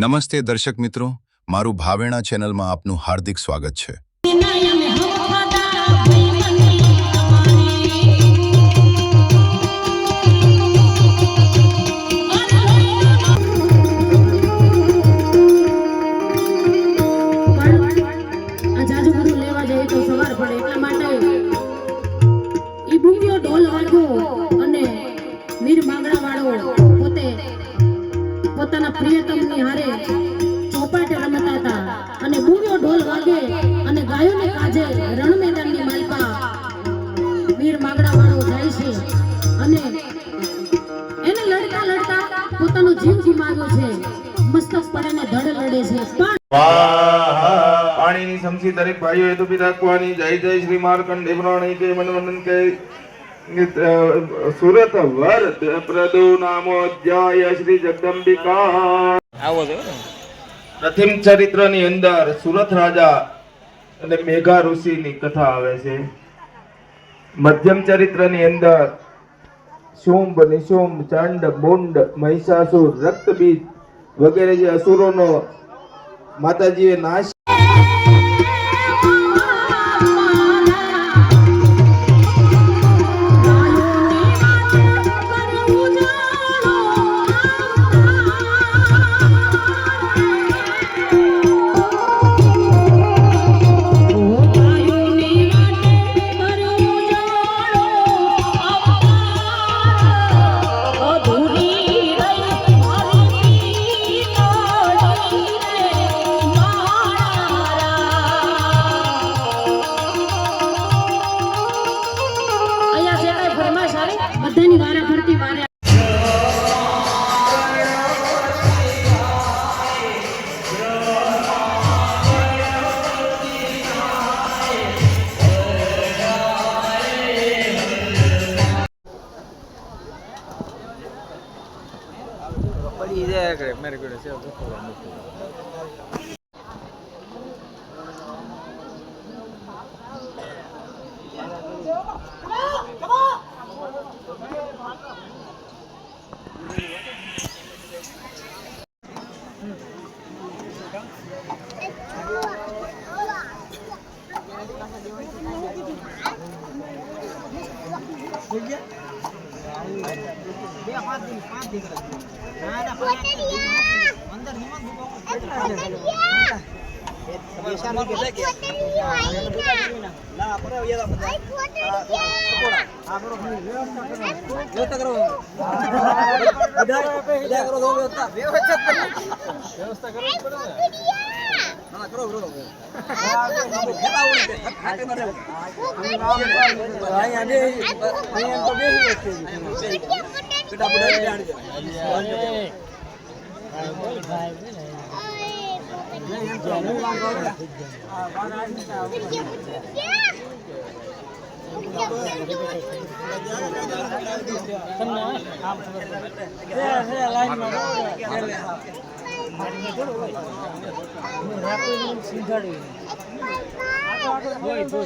નમસ્તે દર્શક મિત્રો, મારું ભાવેણા ચેનલમાં આપનું હાર્દિક સ્વાગત છે। પોતાના પ્રિયતમની હારે ચોપાટ રમતા હતા અને બૂંગો ઢોલ વાગે અને ગાયોને કાજે રણ મેદાનની માલપા વીર માગડા વાળો જાય છે અને એને લડતા લડતા પોતાનો જીવ ગુમાવ્યો છે। મસ્તક પડેને ધડ લડે છે। પાણીની સમસી દરેક ભાઈઓ હેતુ રાખવાની। જય જય શ્રી માર્કંડે પુરાણી કે મનવંદન કે સુરત વર પ્રદો નામો અધ્યાય શ્રી જગદંબિકા। પ્રથમ ચરિત્રની અંદર સુરત રાજા અને મેઘા ઋષિની કથા આવે છે। મધ્યમ ચરિત્રની અંદર શુંભ નિશુંભ ચંડ મુંડ મહિષાસુર રક્તબીજ વગેરે જે અસુરોનો માતાજીએ નાશ બધાની વારા ફરતી વારે પડી જાય કે મેરે કોડે છે તો